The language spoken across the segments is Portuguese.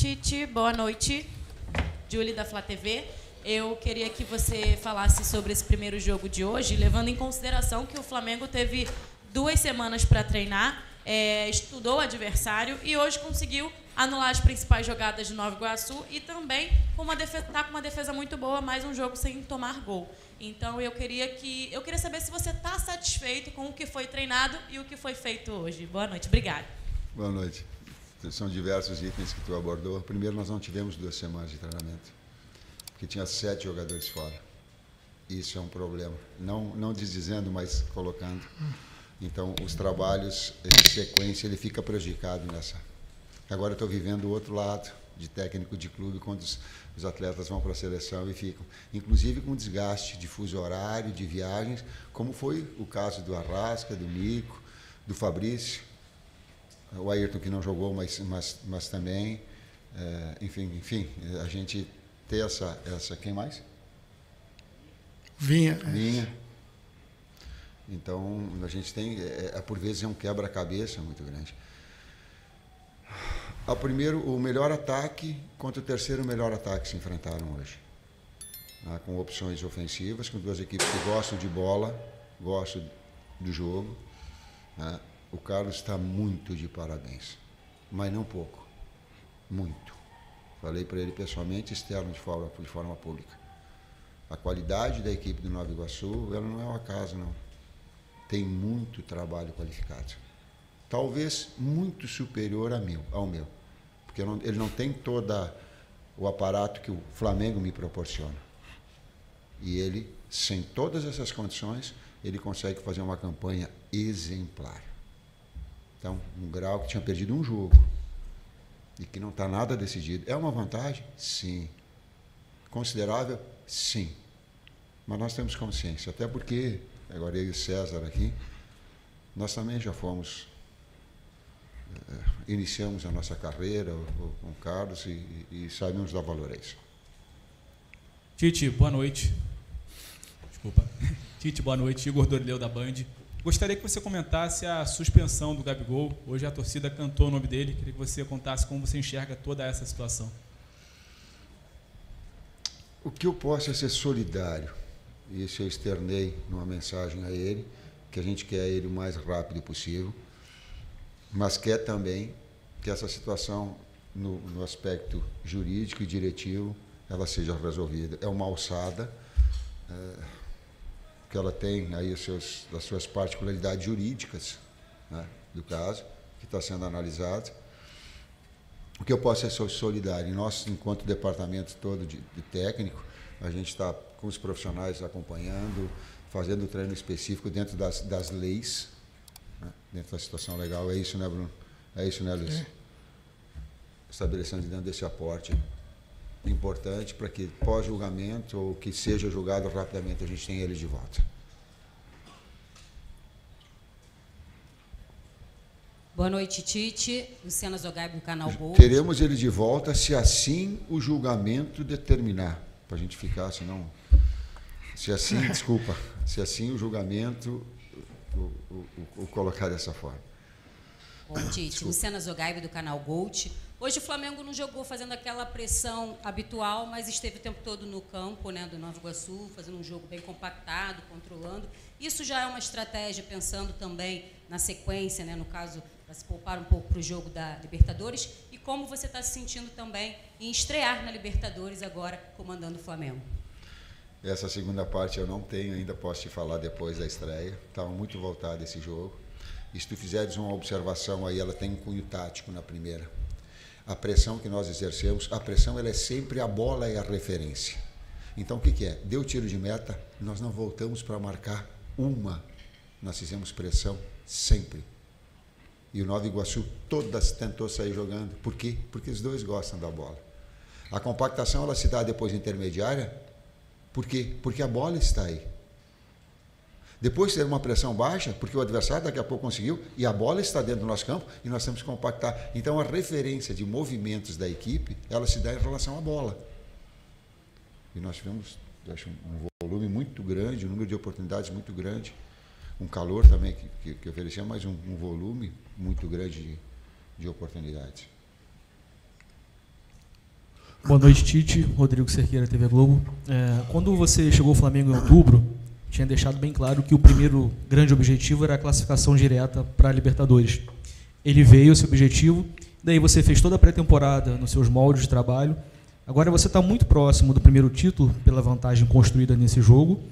Tite, boa noite. Julie da Flá TV. Eu queria que você falasse sobre esse primeiro jogo de hoje, levando em consideração que o Flamengo teve 2 semanas para treinar, estudou o adversário e hoje conseguiu anular as principais jogadas de Nova Iguaçu e também está com uma defesa muito boa, mais um jogo sem tomar gol. Então eu queria saber se você está satisfeito com o que foi treinado e o que foi feito hoje. Boa noite, obrigada. Boa noite. São diversos itens que tu abordou. Primeiro, nós não tivemos 2 semanas de treinamento, porque tinha 7 jogadores fora. Isso é um problema. Não desdizendo, mas colocando. Então, os trabalhos em sequência, ele fica prejudicado nessa. Agora eu estou vivendo o outro lado de técnico de clube, quando os atletas vão para a seleção e ficam, inclusive com desgaste de fuso horário, de viagens, como foi o caso do Arrasca, do Nico, do Fabrício, o Ayrton, que não jogou, mas também, enfim, a gente ter essa... Quem mais? Vinha. Então, a gente tem, por vezes, um quebra-cabeça muito grande. O melhor ataque contra o terceiro melhor ataque se enfrentaram hoje. Com opções ofensivas, com 2 equipes que gostam de bola, gostam do jogo. O Carlos está muito de parabéns, mas não pouco, muito. Falei para ele pessoalmente, externo de forma pública. A qualidade da equipe do Nova Iguaçu, ela não é um acaso, não. Tem muito trabalho qualificado. Talvez muito superior ao meu, porque ele não tem todo o aparato que o Flamengo me proporciona. E ele, sem todas essas condições, ele consegue fazer uma campanha exemplar. Então, um Grau que tinha perdido um jogo e que não está nada decidido. É uma vantagem? Sim. Considerável? Sim. Mas nós temos consciência, até porque, agora eu e o César aqui, nós também já fomos... iniciamos a nossa carreira com o Carlos e sabemos dar valor a isso. Tite, boa noite. Desculpa. Tite, boa noite. Igor Dorileu, da Band. Gostaria que você comentasse a suspensão do Gabigol. Hoje a torcida cantou o nome dele. Queria que você contasse como você enxerga toda essa situação. O que eu posso é ser solidário. Isso eu externei numa mensagem a ele, que a gente quer ele o mais rápido possível, mas quer também que essa situação, no aspecto jurídico e diretivo, ela seja resolvida. É uma alçada, que ela tem aí as suas particularidades jurídicas, né, do caso, que está sendo analisado. O que eu posso é ser solidário. E nós, enquanto departamento todo de técnico, a gente está com os profissionais acompanhando, fazendo treino específico dentro das leis, né, dentro da situação legal. É isso, né, Bruno? É isso, né, Luiz? Estabelecendo dentro desse aporte importante para que pós-julgamento ou que seja julgado rapidamente a gente tenha ele de volta. Boa noite, Tite. Luciana Zogaib, do canal Gol. Teremos ele de volta se assim o julgamento determinar. Para a gente ficar, senão... Se assim, desculpa, se assim o julgamento o colocar dessa forma. Bom, Tite, Luciana Zogaib, do canal Gold. Hoje o Flamengo não jogou fazendo aquela pressão habitual, mas esteve o tempo todo no campo, né, do Nova Iguaçu, fazendo um jogo bem compactado, controlando. Isso já é uma estratégia, pensando também na sequência, né, no caso, para se poupar um pouco para o jogo da Libertadores. E como você está se sentindo também em estrear na Libertadores agora, comandando o Flamengo? Essa segunda parte eu não tenho ainda, posso te falar depois da estreia. Estava muito voltado esse jogo. E se tu fizeres uma observação aí, ela tem um cunho tático na primeira. A pressão que nós exercemos, a pressão ela é sempre a bola e a referência. Então o que é? Deu tiro de meta, nós não voltamos para marcar uma. Nós fizemos pressão sempre. E o Nova Iguaçu todas tentou sair jogando. Por quê? Porque os dois gostam da bola. A compactação ela se dá depois intermediária. Por quê? Porque a bola está aí. Depois ter uma pressão baixa, porque o adversário daqui a pouco conseguiu, e a bola está dentro do nosso campo, e nós temos que compactar. Então, a referência de movimentos da equipe, ela se dá em relação à bola. E nós tivemos, acho, um volume muito grande, um número de oportunidades muito grande, um calor também que oferecia, mas um volume muito grande de oportunidades. Boa noite, Tite. Rodrigo Cerqueira, TV Globo. Quando você chegou ao Flamengo em outubro, tinha deixado bem claro que o primeiro grande objetivo era a classificação direta para a Libertadores. Ele veio, esse objetivo, daí você fez toda a pré-temporada nos seus moldes de trabalho. Agora você está muito próximo do primeiro título, pela vantagem construída nesse jogo,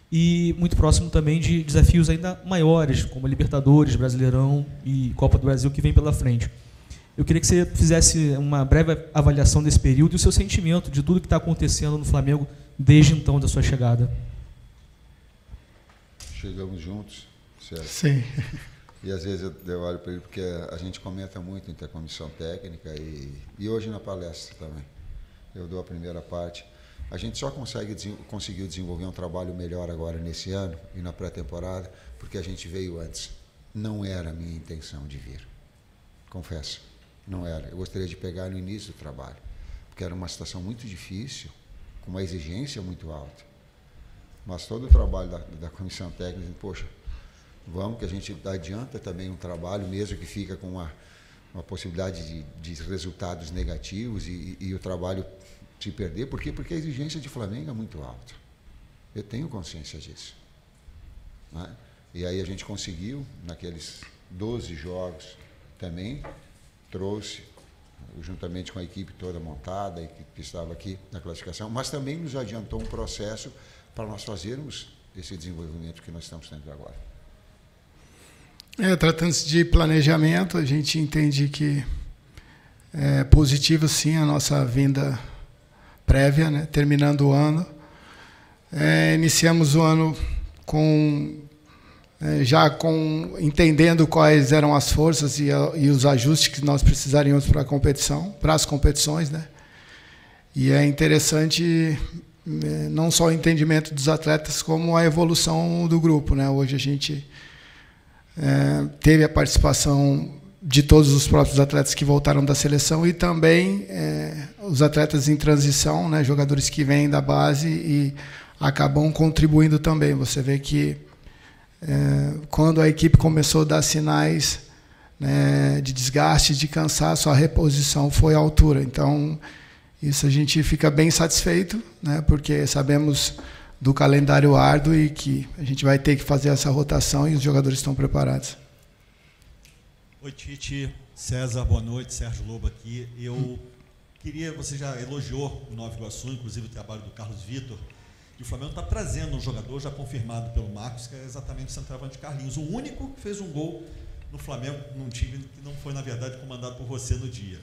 e muito próximo também de desafios ainda maiores, como a Libertadores, Brasileirão e Copa do Brasil, que vem pela frente. Eu queria que você fizesse uma breve avaliação desse período e o seu sentimento de tudo que está acontecendo no Flamengo desde então da sua chegada. Chegamos juntos, certo? Sim. E às vezes eu olho para ele porque a gente comenta muito entre a comissão técnica e hoje na palestra também. Eu dou a primeira parte. A gente só conseguiu desenvolver um trabalho melhor agora nesse ano e na pré-temporada porque a gente veio antes. Não era a minha intenção de vir. Confesso, não era. Eu gostaria de pegar no início do trabalho, porque era uma situação muito difícil, com uma exigência muito alta. Mas todo o trabalho da comissão técnica, poxa, vamos que a gente adianta também um trabalho, mesmo que fica com uma possibilidade de resultados negativos e o trabalho se perder. Por quê? Porque a exigência de Flamengo é muito alta. Eu tenho consciência disso. Né? E aí a gente conseguiu, naqueles 12 jogos também, trouxe, juntamente com a equipe toda montada, a equipe que estava aqui na classificação, mas também nos adiantou um processo para nós fazermos esse desenvolvimento que nós estamos tendo agora. Tratando-se de planejamento, a gente entende que é positivo, sim, a nossa vinda prévia, né? Terminando o ano. Iniciamos o ano entendendo quais eram as forças e os ajustes que nós precisaríamos para a competição, para as competições, né? E é interessante não só o entendimento dos atletas, como a evolução do grupo, né? Hoje a gente teve a participação de todos os próprios atletas que voltaram da seleção e também os atletas em transição, né? Jogadores que vêm da base e acabam contribuindo também. Você vê que quando a equipe começou a dar sinais, né, de desgaste, de cansaço, a reposição foi à altura. Então, isso a gente fica bem satisfeito, né, porque sabemos do calendário árduo e que a gente vai ter que fazer essa rotação e os jogadores estão preparados. Oi, Tite. César, boa noite. Sérgio Lobo aqui. Você já elogiou o Nova Iguaçu, inclusive o trabalho do Carlos Vitor. E o Flamengo está trazendo um jogador já confirmado pelo Marcos, que é exatamente o centroavante Carlinhos. O único que fez um gol no Flamengo, num time que não foi, na verdade, comandado por você no dia.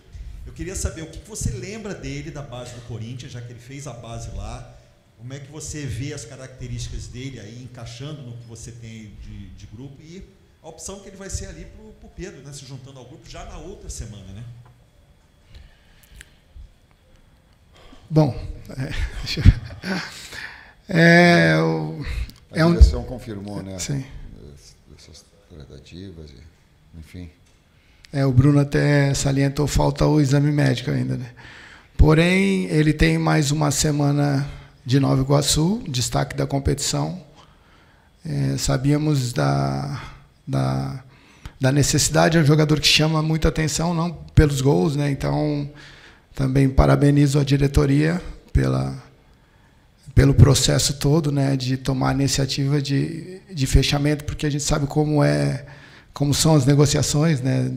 Eu queria saber o que você lembra dele, da base do Corinthians, já que ele fez a base lá. Como é que você vê as características dele aí, encaixando no que você tem de grupo e a opção que ele vai ser ali para o Pedro, né, se juntando ao grupo já na outra semana, né? Bom, a direção confirmou, né? Sim. Essas tratativas, enfim. O Bruno até salientou, falta o exame médico ainda, né? Porém, ele tem mais uma semana de Nova Iguaçu, destaque da competição. Sabíamos da necessidade, é um jogador que chama muita atenção, não pelos gols, né? Então, também parabenizo a diretoria pelo processo todo, né, de tomar a iniciativa de fechamento, porque a gente sabe como são as negociações, né?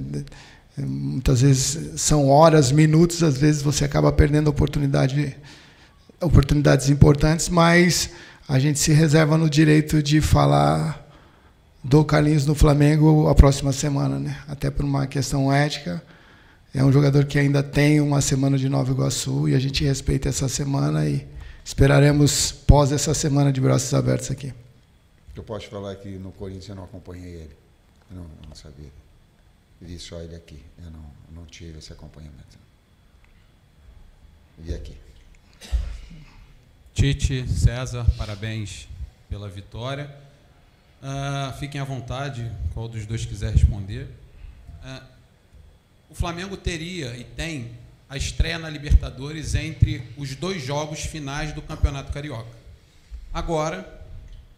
Muitas vezes são horas, minutos, às vezes você acaba perdendo oportunidades importantes, mas a gente se reserva no direito de falar do Carlinhos no Flamengo a próxima semana, né? Até por uma questão ética. É um jogador que ainda tem uma semana de Nova Iguaçu e a gente respeita essa semana e esperaremos pós essa semana de braços abertos aqui. Eu posso falar que no Corinthians eu não acompanhei ele. Eu não sabia. Vi só ele aqui. Eu não tive esse acompanhamento. Vi aqui. Tite, César, parabéns pela vitória. Fiquem à vontade, qual dos dois quiser responder. O Flamengo teria e tem a estreia na Libertadores entre os dois jogos finais do Campeonato Carioca. Agora,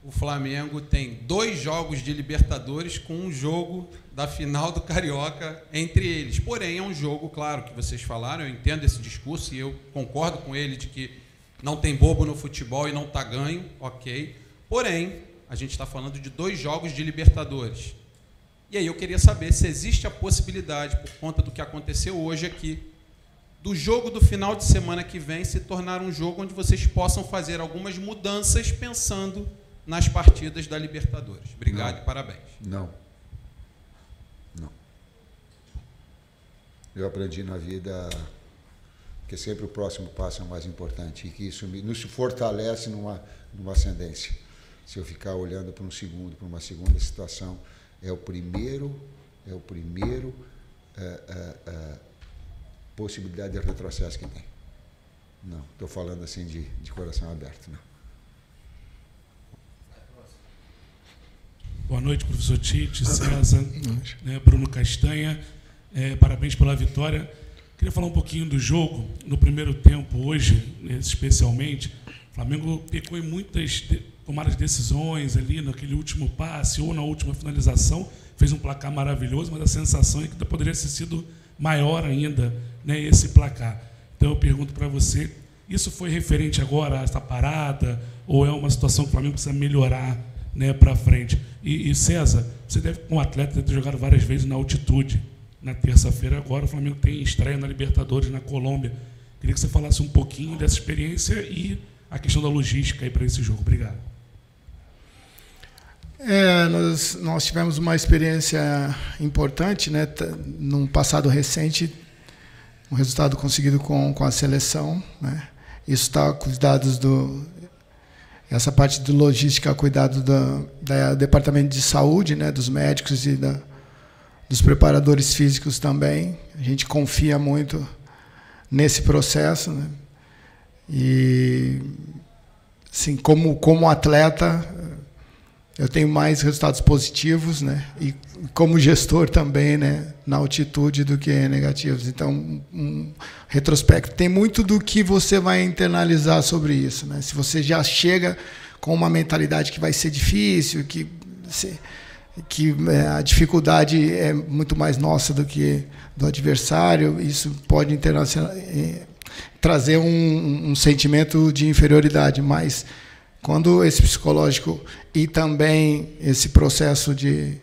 o Flamengo tem 2 jogos de Libertadores com um jogo da final do Carioca entre eles. Porém, é um jogo, claro, que vocês falaram, eu entendo esse discurso e eu concordo com ele de que não tem bobo no futebol e não está ganho, ok. Porém, a gente está falando de 2 jogos de Libertadores. E aí eu queria saber se existe a possibilidade, por conta do que aconteceu hoje aqui, do jogo do final de semana que vem se tornar um jogo onde vocês possam fazer algumas mudanças pensando nas partidas da Libertadores. Obrigado e parabéns. Não. Eu aprendi na vida que sempre o próximo passo é o mais importante e que isso nos fortalece numa ascendência. Se eu ficar olhando para uma segunda situação, é o primeiro possibilidade de retrocesso que tem. Não, estou falando assim de coração aberto, não. Boa noite, professor Tite, César, Bruno Castanha. Parabéns pela vitória. Queria falar um pouquinho do jogo. No primeiro tempo, hoje, especialmente, o Flamengo pecou em muitas tomadas de decisões ali, naquele último passe ou na última finalização. Fez um placar maravilhoso, mas a sensação é que poderia ter sido maior ainda, né, esse placar. Então, eu pergunto para você, isso foi referente agora a essa parada ou é uma situação que o Flamengo precisa melhorar, né, para frente? E César, você deve, como atleta, ter jogado várias vezes na altitude. Na terça-feira agora o Flamengo tem estreia na Libertadores na Colômbia. Queria que você falasse um pouquinho dessa experiência e a questão da logística aí para esse jogo. Obrigado. Nós tivemos uma experiência importante, né, num passado recente, um resultado conseguido com a seleção, né? Isso está com os dados essa parte de logística, cuidado do Departamento de Saúde, né, dos médicos e dos preparadores físicos também. A gente confia muito nesse processo, né? E, assim, como atleta, eu tenho mais resultados positivos, né? E como gestor também, né, na altitude do que negativos. Então, retrospecto, tem muito do que você vai internalizar sobre isso, né? Se você já chega com uma mentalidade que vai ser difícil, que a dificuldade é muito mais nossa do que do adversário, isso pode trazer um sentimento de inferioridade, mas quando esse psicológico e também esse processo de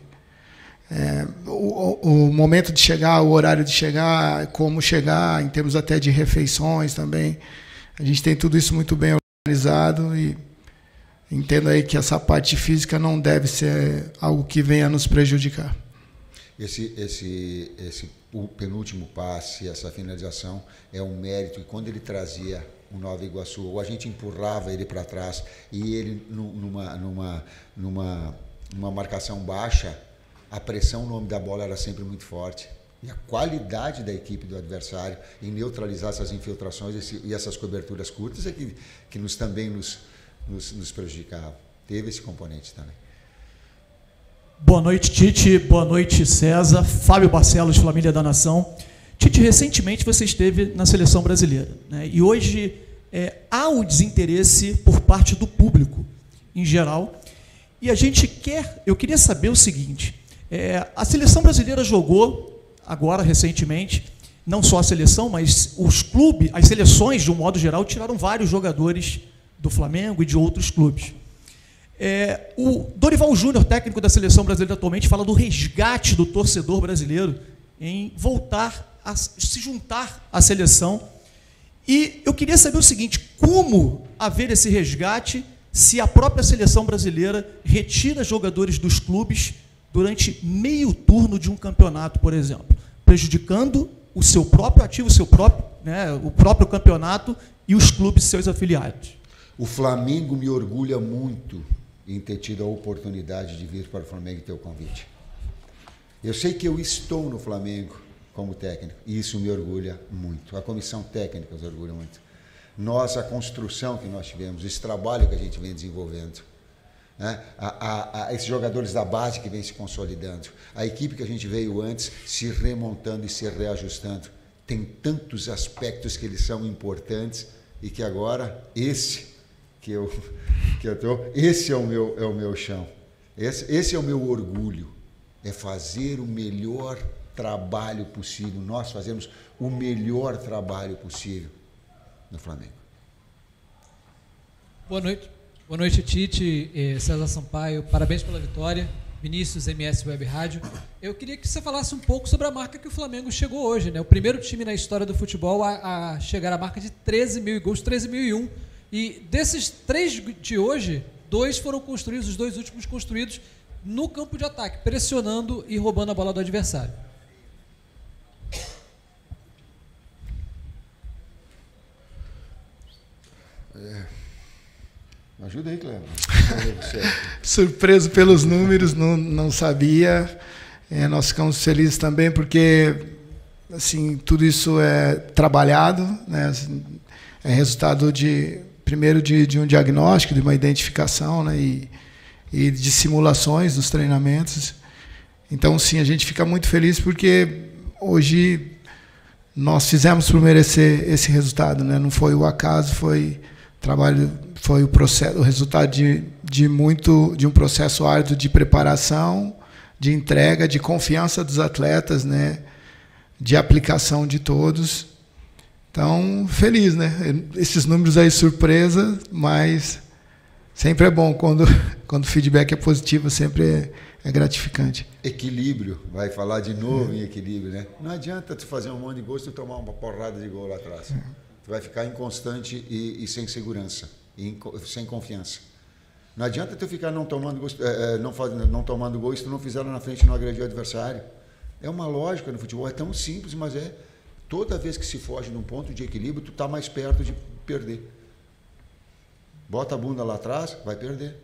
o momento de chegar, o horário de chegar, como chegar, em termos até de refeições também, a gente tem tudo isso muito bem organizado e entendo aí que essa parte física não deve ser algo que venha nos prejudicar. O penúltimo passe, essa finalização, é um mérito. E quando ele trazia o Nova Iguaçu, ou a gente empurrava ele para trás e ele numa marcação baixa, a pressão no nome da bola era sempre muito forte. E a qualidade da equipe do adversário em neutralizar essas infiltrações e essas coberturas curtas é que também nos prejudicava. Teve esse componente também. Boa noite, Tite. Boa noite, César. Fábio Barcelos, Família da Nação. Tite, recentemente você esteve na seleção brasileira, né? E hoje há um desinteresse por parte do público em geral. E eu queria saber o seguinte, a seleção brasileira jogou agora, recentemente, não só a seleção, mas os clubes, as seleções, de um modo geral, tiraram vários jogadores do Flamengo e de outros clubes. O Dorival Júnior, técnico da seleção brasileira atualmente, fala do resgate do torcedor brasileiro em voltar a se juntar à seleção. E eu queria saber o seguinte, como haver esse resgate se a própria seleção brasileira retira jogadores dos clubes durante meio turno de um campeonato, por exemplo, prejudicando o seu próprio ativo, o próprio campeonato e os clubes seus afiliados? O Flamengo me orgulha muito em ter tido a oportunidade de vir para o Flamengo e ter o convite. Eu sei que eu estou no Flamengo como técnico e isso me orgulha muito. A comissão técnica nos orgulha muito. A construção que nós tivemos, esse trabalho que a gente vem desenvolvendo, né? Esses jogadores da base que vem se consolidando, a equipe que a gente veio antes se remontando e se reajustando. Tem tantos aspectos que eles são importantes e que agora, que eu Esse é o meu chão. Esse é o meu orgulho. É fazer o melhor trabalho possível. Nós fazemos o melhor trabalho possível no Flamengo. Boa noite. Boa noite, Tite, César Sampaio. Parabéns pela vitória. Vinícius, MS Web Rádio. Eu queria que você falasse um pouco sobre a marca que o Flamengo chegou hoje, né? O primeiro time na história do futebol a chegar à marca de 13 mil gols, 13.001. E desses 3 de hoje, 2 foram construídos, os 2 últimos construídos no campo de ataque, pressionando e roubando a bola do adversário. Me ajuda aí, Cleber. Surpreso pelos números, não sabia. Nós ficamos felizes também porque assim, tudo isso é trabalhado, né? Assim, é resultado primeiro de um diagnóstico, de uma identificação, né? E de simulações dos treinamentos. Então, sim, a gente fica muito feliz porque hoje nós fizemos por merecer esse resultado, né? Não foi o acaso, foi trabalho, foi o resultado de um processo árduo de preparação, de entrega, de confiança dos atletas, né? De aplicação de todos. Então, feliz, né? Esses números aí, surpresa, mas sempre é bom quando o feedback é positivo, sempre é gratificante. Equilíbrio, vai falar de novo em equilíbrio, né? Não adianta tu fazer um monte de gol se tu tomar uma porrada de gol lá atrás. Tu vai ficar inconstante e sem segurança, sem confiança. Não adianta tu ficar não tomando gol se tu não fizer lá na frente e não agredir o adversário. É uma lógica no futebol, é tão simples, mas toda vez que se foge de um ponto de equilíbrio, tu está mais perto de perder. Bota a bunda lá atrás, vai perder.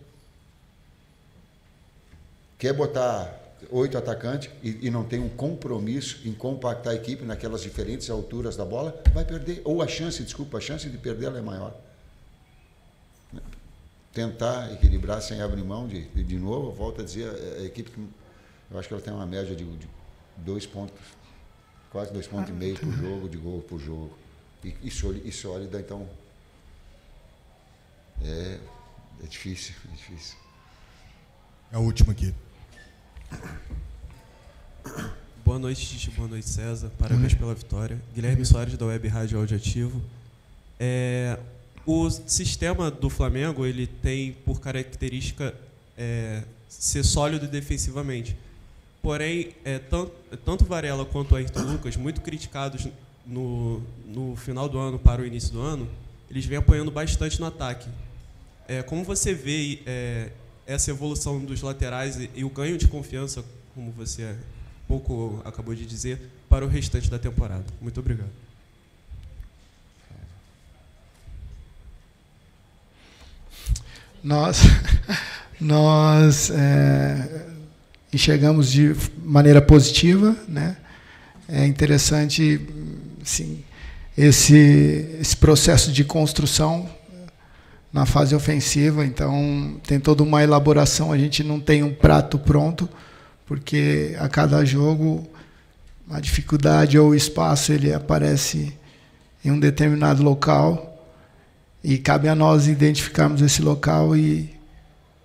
Quer botar 8 atacantes e não tem um compromisso em compactar a equipe naquelas diferentes alturas da bola, vai perder. Ou a chance de perder ela é maior. Tentar equilibrar sem abrir mão de novo, volto a dizer, a equipe, eu acho que ela tem uma média de 2 pontos, quase 2,5 pontos por jogo, de gol por jogo. E sólida, então, é difícil, é difícil. É a última aqui. Boa noite, Tite. Boa noite, César. Parabéns pela vitória. Guilherme Soares, da Web Rádio Audioativo. O sistema do Flamengo, ele tem por característica ser sólido defensivamente. Porém, tanto Varela quanto o Ayrton Lucas, muito criticados no final do ano para o início do ano, eles vêm apoiando bastante no ataque. Como você vê essa evolução dos laterais e o ganho de confiança, como você pouco acabou de dizer, para o restante da temporada? Muito obrigado. Nós enxergamos de maneira positiva, né? É interessante, sim, esse processo de construção na fase ofensiva. Então, tem toda uma elaboração. A gente não tem um prato pronto, porque a cada jogo a dificuldade ou o espaço ele aparece em um determinado local. E cabe a nós identificarmos esse local e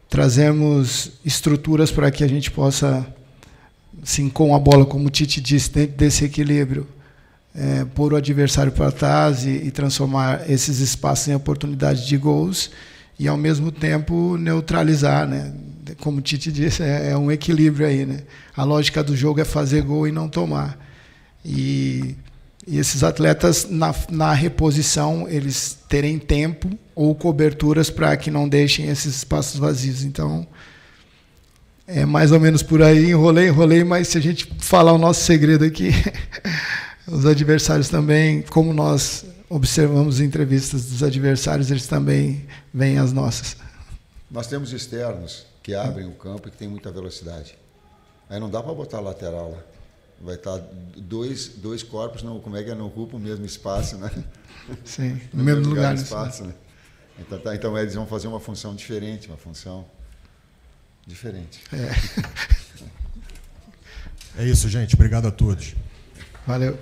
trazermos estruturas para que a gente possa, assim, com a bola, como o Tite disse, dentro desse equilíbrio, pôr o adversário para trás e transformar esses espaços em oportunidade de gols e, ao mesmo tempo, neutralizar, né? Como o Tite disse, é um equilíbrio aí, né? A lógica do jogo é fazer gol e não tomar. E esses atletas, na reposição, eles terem tempo ou coberturas para que não deixem esses espaços vazios. Então, é mais ou menos por aí. Enrolei, mas se a gente falar o nosso segredo aqui, os adversários também, como nós observamos entrevistas dos adversários, eles também veem as nossas. Nós temos externos que abrem o campo e que tem muita velocidade. Aí não dá para botar lateral lá. Vai estar dois corpos, não ocupam o mesmo espaço, né? Sim, no mesmo lugar. Espaço, né? Então eles vão fazer uma função diferente, É isso, gente. Obrigado a todos. Valeu.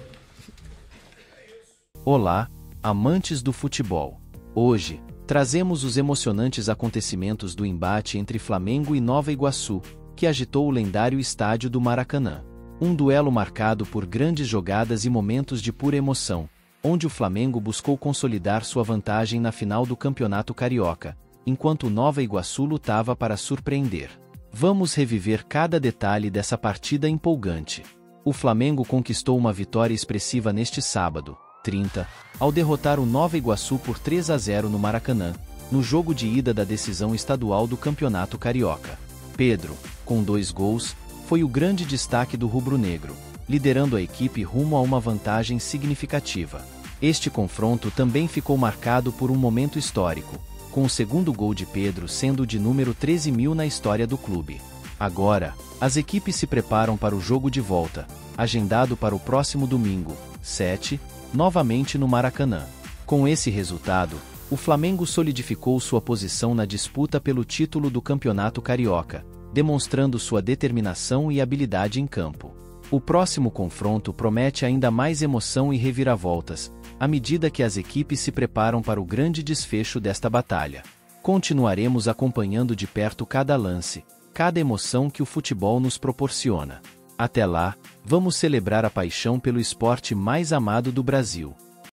Olá, amantes do futebol. Hoje, trazemos os emocionantes acontecimentos do embate entre Flamengo e Nova Iguaçu, que agitou o lendário estádio do Maracanã. Um duelo marcado por grandes jogadas e momentos de pura emoção, onde o Flamengo buscou consolidar sua vantagem na final do Campeonato Carioca, enquanto o Nova Iguaçu lutava para surpreender. Vamos reviver cada detalhe dessa partida empolgante. O Flamengo conquistou uma vitória expressiva neste sábado, 30, ao derrotar o Nova Iguaçu por 3-0 no Maracanã, no jogo de ida da decisão estadual do Campeonato Carioca. Pedro, com 2 gols, foi o grande destaque do rubro-negro, liderando a equipe rumo a uma vantagem significativa. Este confronto também ficou marcado por um momento histórico, com o segundo gol de Pedro sendo o de número 13.000 na história do clube. Agora, as equipes se preparam para o jogo de volta, agendado para o próximo domingo, 7, novamente no Maracanã. Com esse resultado, o Flamengo solidificou sua posição na disputa pelo título do Campeonato Carioca, demonstrando sua determinação e habilidade em campo. O próximo confronto promete ainda mais emoção e reviravoltas, à medida que as equipes se preparam para o grande desfecho desta batalha. Continuaremos acompanhando de perto cada lance, cada emoção que o futebol nos proporciona. Até lá, vamos celebrar a paixão pelo esporte mais amado do Brasil.